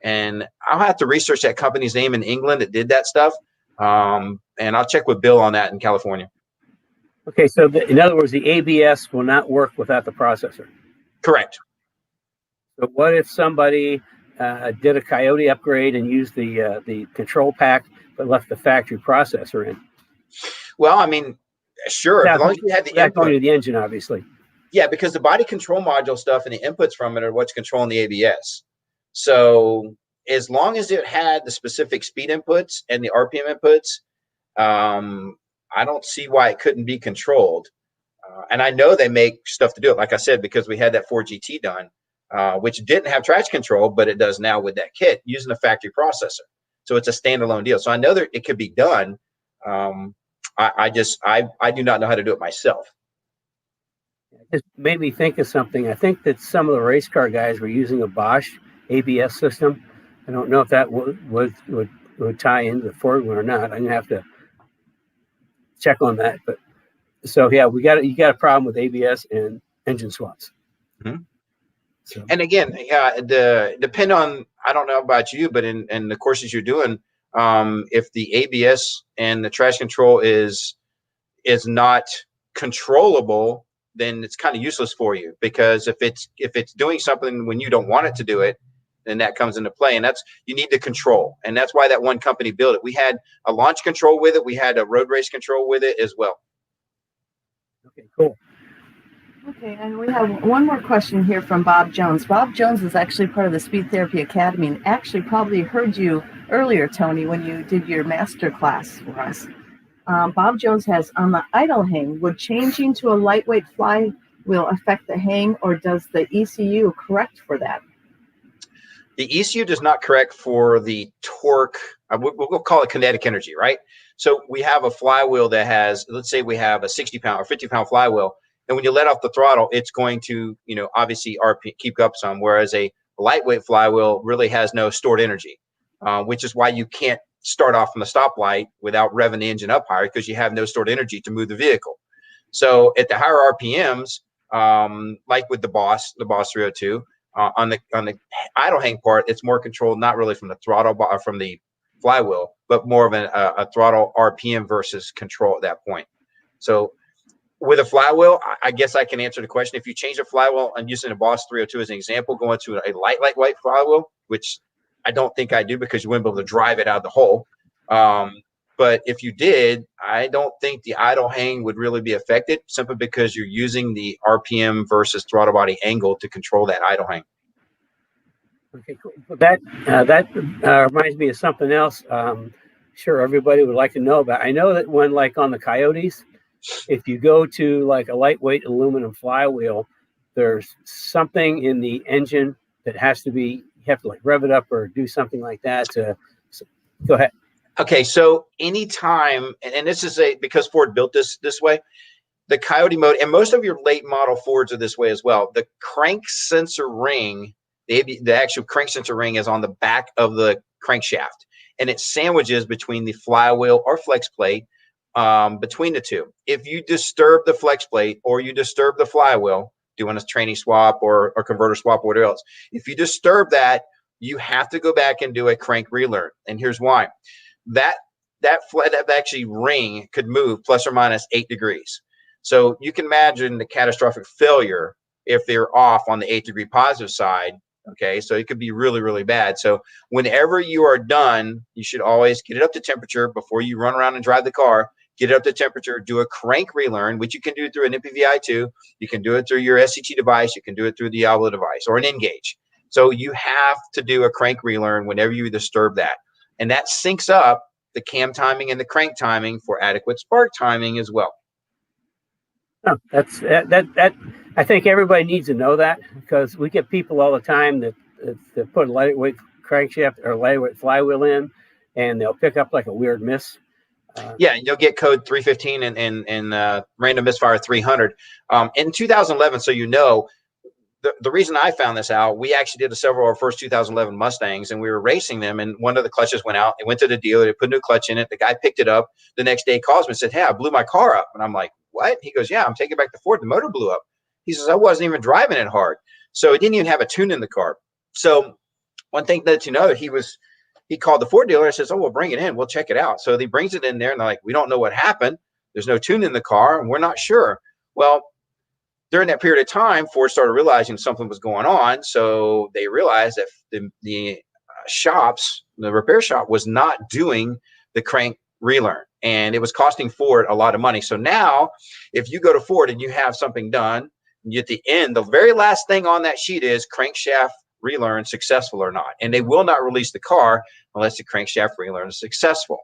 Speaker 3: And I'll have to research that company's name in England that did that stuff. And I'll check with Bill on that in California.
Speaker 1: Okay, so in other words, the ABS will not work without the processor.
Speaker 3: Correct.
Speaker 1: So what if somebody did a Coyote upgrade and used the control pack but left the factory processor in?
Speaker 3: Well, I mean, sure, as long as you had the input.
Speaker 1: Going to the engine, obviously.
Speaker 3: Yeah, because the body control module stuff and the inputs from it are what's controlling the ABS. So as long as it had the specific speed inputs and the RPM inputs, I don't see why it couldn't be controlled. And I know they make stuff to do it, like I said, because we had that Ford GT done, which didn't have traction control, but it does now with that kit using a factory processor. So it's a standalone deal. So I know that it could be done. I do not know how to do it myself.
Speaker 1: It made me think of something. I think that some of the race car guys were using a Bosch ABS system. I don't know if that would tie into the Ford one or not. I'm gonna have to check on that. But so yeah, you got a problem with ABS and engine swaps.
Speaker 3: Mm-hmm.
Speaker 1: So.
Speaker 3: And again, depend on, I don't know about you, but in the courses you're doing, if the ABS and the traction control is not controllable, then it's kind of useless for you, because if it's doing something when you don't want it to do it, then that comes into play. And you need the control. And that's why that one company built it. We had a launch control with it. We had a road race control with it as well.
Speaker 1: Okay, cool.
Speaker 2: Okay, and we have one more question here from Bob Jones. Bob Jones is actually part of the Speed Therapy Academy and actually probably heard you earlier, Tony, when you did your master class for us. Bob Jones has, on the idle hang, would changing to a lightweight flywheel affect the hang, or does the ECU correct for that?
Speaker 3: The ECU does not correct for the torque. We'll call it kinetic energy, right? So we have a flywheel that has, let's say we have a 60-pound or 50-pound flywheel. And when you let off the throttle, it's going to, obviously keep up some, whereas a lightweight flywheel really has no stored energy, which is why you can't start off from the stoplight without revving the engine up higher, because you have no stored energy to move the vehicle. So at the higher RPMs, like with the Bosch 302, on the idle hang part, it's more controlled, not really from the throttle or from the flywheel, but more of a throttle RPM versus control at that point. So with a flywheel, I guess I can answer the question. If you change the flywheel, I'm using a Bosch 302 as an example, going to a lightweight flywheel, which I don't think I do because you wouldn't be able to drive it out of the hole. But if you did, I don't think the idle hang would really be affected, simply because you're using the RPM versus throttle body angle to control that idle hang.
Speaker 1: Okay, cool. That reminds me of something else. Sure, everybody would like to know about. I know that when, like on the Coyotes, if you go to like a lightweight aluminum flywheel, there's something in the engine that has to be, you have to like rev it up or do something like that. Go ahead.
Speaker 3: Okay, so anytime, and this is because Ford built this way, the Coyote mode, and most of your late model Fords are this way as well. The crank sensor ring, the actual crank sensor ring is on the back of the crankshaft, and it sandwiches between the flywheel or flex plate, between the two. If you disturb the flex plate or you disturb the flywheel, doing a tranny swap or converter swap or whatever else, if you disturb that, you have to go back and do a crank relearn. And here's why. That actually ring could move plus or minus 8 degrees. So you can imagine the catastrophic failure if they're off on the 8-degree positive side. Okay, so it could be really, really bad. So whenever you are done, you should always get it up to temperature before you run around and drive the car. Get it up to temperature, do a crank relearn, which you can do through an MPVI2. You can do it through your SCT device. You can do it through the Diablo device or an N-Gauge. So you have to do a crank relearn whenever you disturb that. And that syncs up the cam timing and the crank timing for adequate spark timing as well.
Speaker 1: Oh, that I think everybody needs to know that, because we get people all the time that put a lightweight crankshaft or lightweight flywheel in, and they'll pick up like a weird miss.
Speaker 3: Yeah, you'll get code 315 and random misfire 300. In 2011, so you know, the reason I found this out, we actually did several of our first 2011 Mustangs, and we were racing them, and one of the clutches went out. It went to the dealer. They put a new clutch in it. The guy picked it up. The next day calls me and said, "Hey, I blew my car up." And I'm like, "What?" He goes, "Yeah, I'm taking it back to Ford. The motor blew up." He says, "I wasn't even driving it hard." So it didn't even have a tune in the car. So one thing that, he called the Ford dealer and says, "Oh, we'll bring it in. We'll check it out." So he brings it in there, and they're like, "We don't know what happened. There's no tune in the car, and we're not sure." Well, during that period of time, Ford started realizing something was going on. So they realized that the shops, the repair shop, was not doing the crank relearn, and it was costing Ford a lot of money. So now if you go to Ford and you have something done, at the end, the very last thing on that sheet is crankshaft relearn successful or not. And they will not release the car unless the crankshaft relearn is successful.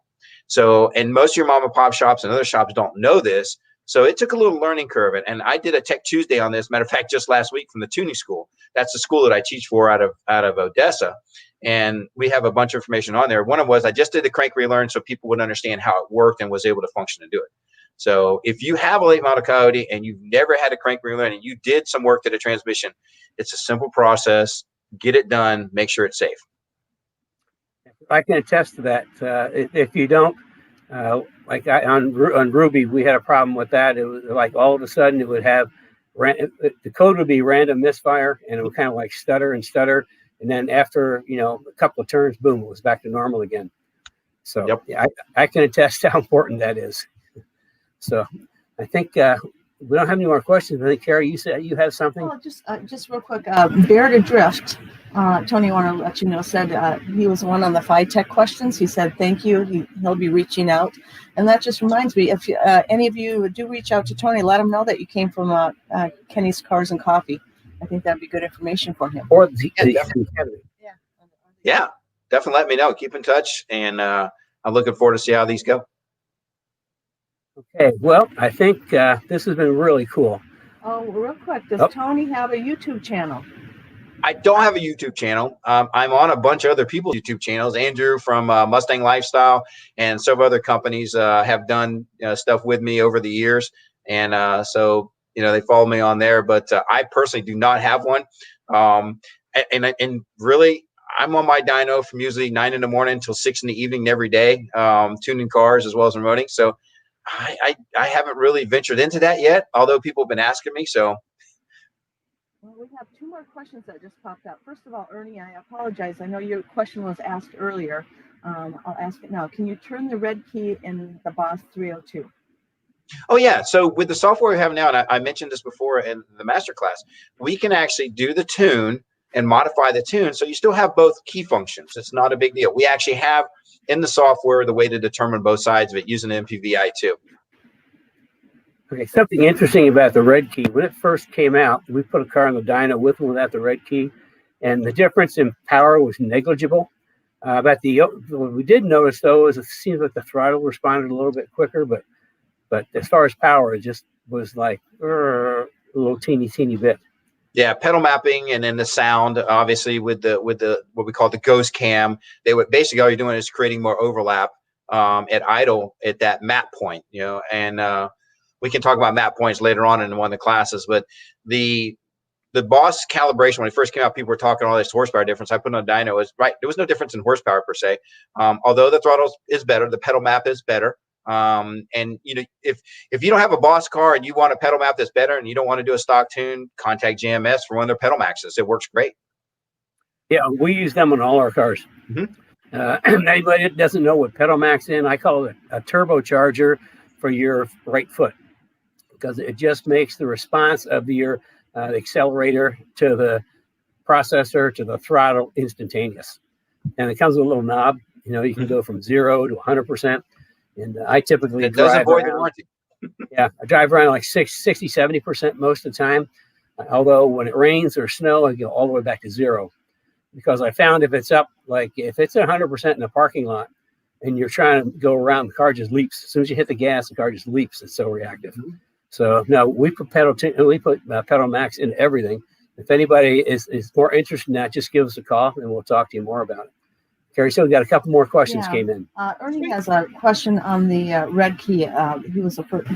Speaker 3: So, and most of your mom and pop shops and other shops don't know this. So it took a little learning curve. And I did a Tech Tuesday on this. Matter of fact, just last week from the tuning school. That's the school that I teach for out of Odessa. And we have a bunch of information on there. One of them was I just did the crank relearn so people would understand how it worked and was able to function and do it. So if you have a late model Coyote and you've never had a crank relearn and you did some work to the transmission, it's a simple process. Get it done. Make sure it's safe.
Speaker 1: I can attest to that. If you don't, like on Ruby, we had a problem with that. It was like all of a sudden it would have the code would be random misfire, and it would kind of like stutter, and then after a couple of turns, boom, it was back to normal again. So yep. Yeah, I can attest how important that is. So I think we don't have any more questions. I think Carrie, you said you have something.
Speaker 2: Well, just real quick, Bear to Drift Tony, I want to let you know, said he was one on the FiTech questions. He said, thank you. He'll be reaching out. And that just reminds me, if any of you do reach out to Tony, let him know that you came from Kenny's Cars and Coffee. I think that'd be good information for him.
Speaker 1: Or
Speaker 3: Yeah, definitely let me know. Keep in touch, and I'm looking forward to see how these go.
Speaker 1: Okay, well, I think this has been really cool.
Speaker 2: Oh, real quick, does Tony have a YouTube channel?
Speaker 3: I don't have a YouTube channel. I'm on a bunch of other people's YouTube channels. Andrew from Mustang Lifestyle and several other companies have done stuff with me over the years. And so, they follow me on there. But I personally do not have one. And really, I'm on my dyno from usually 9 in the morning until 6 in the evening every day, tuning cars as well as remoting. So I haven't really ventured into that yet, although people have been asking me. So.
Speaker 2: Well, we have 2 more questions that just popped up. First of all, Ernie, I apologize. I know your question was asked earlier. I'll ask it now. Can you turn the red key in the Bosch 302?
Speaker 3: Oh, yeah. So with the software we have now, and I mentioned this before in the masterclass, we can actually do the tune and modify the tune. So you still have both key functions. It's not a big deal. We actually have in the software the way to determine both sides of it using MPVI too.
Speaker 1: Okay, something interesting about the red key. When it first came out, we put a car on the dyno with and without the red key, and the difference in power was negligible. What we did notice, though, is it seems like the throttle responded a little bit quicker, but as far as power, it just was like a little teeny bit.
Speaker 3: Yeah, pedal mapping, and then the sound, obviously with the what we call the ghost cam. They would basically all you're doing is creating more overlap at idle at that map point, and we can talk about map points later on in one of the classes, but the Bosch calibration, when it first came out, people were talking all this horsepower difference. I put on a dyno, is right. There was no difference in horsepower per se. Although the throttle is better, the pedal map is better. And if you don't have a Bosch car and you want a pedal map that's better and you don't want to do a stock tune, contact GMS for one of their pedal maxes. It works great.
Speaker 1: Yeah, we use them on all our cars.
Speaker 3: Mm-hmm.
Speaker 1: Anybody that doesn't know what pedal max is, I call it a turbocharger for your right foot, because it just makes the response of your accelerator to the processor to the throttle instantaneous. And it comes with a little knob. You can go from 0 to 100%. And I typically drive
Speaker 3: avoid the
Speaker 1: around.
Speaker 3: warranty.
Speaker 1: Yeah, I drive around like 60, 70% most of the time. Although when it rains or snow, I go all the way back to 0. Because I found if it's 100% in the parking lot, and you're trying to go around, the car just leaps. As soon as you hit the gas, the car just leaps. It's so reactive. Mm-hmm. So no, we put pedal max in everything. If anybody is more interested in that, just give us a call and we'll talk to you more about it. Carrie, so we got a couple more questions came in.
Speaker 2: Ernie has a question on the red key.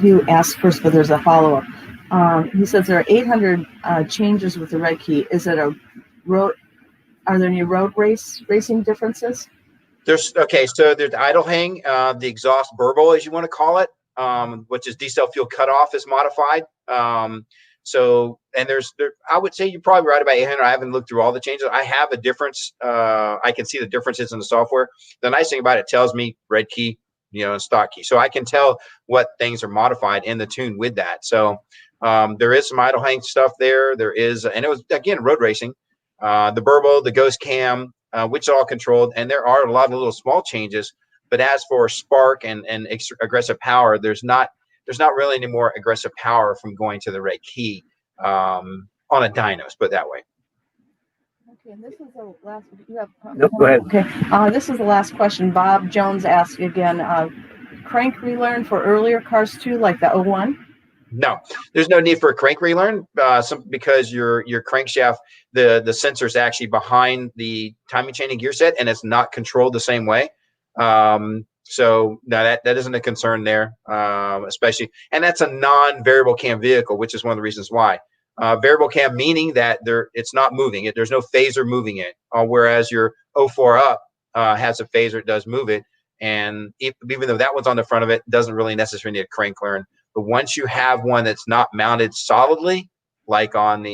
Speaker 2: He asked first, but there's a follow up. He says there are 800 changes with the red key. Is it a road? Are there any road racing differences?
Speaker 3: So there's idle hang, the exhaust burble, as you want to call it, which is diesel fuel cutoff is modified. And I would say you're probably right about 800. I haven't looked through all the changes. I have a difference. I can see the differences in the software. The nice thing about it tells me red key, and stock key. So I can tell what things are modified in the tune with that. So there is some idle hang stuff there. There is, and it was, again, road racing, the burble, the ghost cam, which are all controlled, and there are a lot of little small changes. But as for spark and aggressive power, there's not really any more aggressive power from going to the red key on a dyno. Let's put it that way.
Speaker 2: Okay, and this is the last. You have.
Speaker 1: Nope, go ahead.
Speaker 2: Okay, this is the last question. Bob Jones asked again. Crank relearn for earlier cars too, like the 01?
Speaker 3: No, there's no need for a crank relearn because your crankshaft, the sensor is actually behind the timing chain and gear set, and it's not controlled the same way. So no, that isn't a concern there, especially, and that's a non-variable cam vehicle, which is one of the reasons why. Variable cam meaning that it's not moving it. There's no phaser moving it, whereas your 04 up has a phaser, it does move it, and even though that one's on the front of it, doesn't really necessarily need a crank learn. But once you have one that's not mounted solidly, like on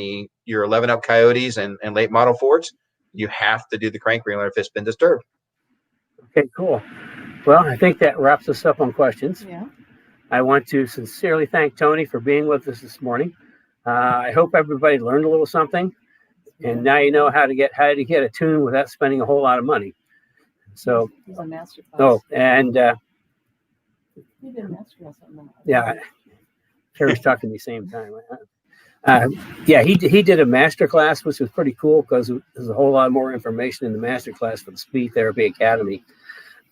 Speaker 3: your 11 up Coyotes and late model Fords, you have to do the crank relearn if it's been disturbed.
Speaker 1: Okay, cool. Well, I think that wraps us up on questions.
Speaker 2: Yeah.
Speaker 1: I want to sincerely thank Tony for being with us this morning. I hope everybody learned a little something. and now you know how to get a tune without spending a whole lot of money. So,
Speaker 2: he's a master class.
Speaker 1: oh, and
Speaker 2: He did a master class on that.
Speaker 1: yeah, Terry's talking at the same time. Yeah, he did a master class, which was pretty cool because there's a whole lot more information in the master class for the Speed Therapy Academy.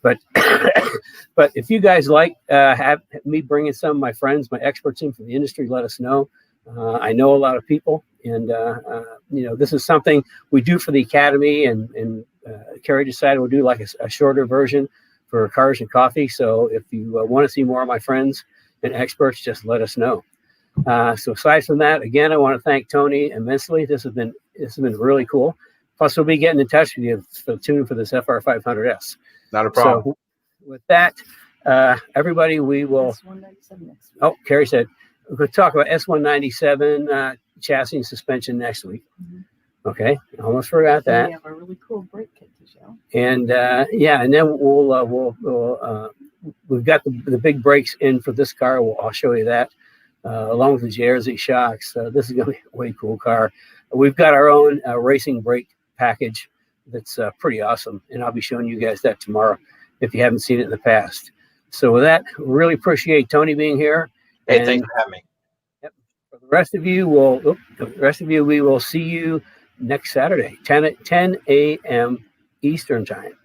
Speaker 1: But but if you guys like have me bringing some of my friends, my experts in from the industry, let us know. I know a lot of people, and you know, this is something we do for the academy, and Kerry decided we'll do like a shorter version for Cars and Coffee. So if you want to see more of my friends and experts, just let us know. So aside from that, again, I want to thank Tony immensely. This has been really cool. Plus, we'll be getting in touch with you for the tune for this FR500S.
Speaker 3: Not a problem.
Speaker 1: So with that, everybody, we will.
Speaker 2: S197 next week.
Speaker 1: Oh, Kerry said we're going to talk about S197 chassis and suspension next week. Okay, almost forgot that.
Speaker 2: We have a really cool brake kit to show.
Speaker 1: And yeah, and then we've got the big brakes in for this car. I'll show you that. Along with the Jersey shocks. This is going to be a way cool car. We've got our own racing brake package that's pretty awesome, and I'll be showing you guys that tomorrow if you haven't seen it in the past. So with that, really appreciate Tony being here.
Speaker 3: Hey,
Speaker 1: and
Speaker 3: thanks for having me.
Speaker 1: Yep, for the rest of you, we will see you next Saturday, 10 a.m. Eastern time.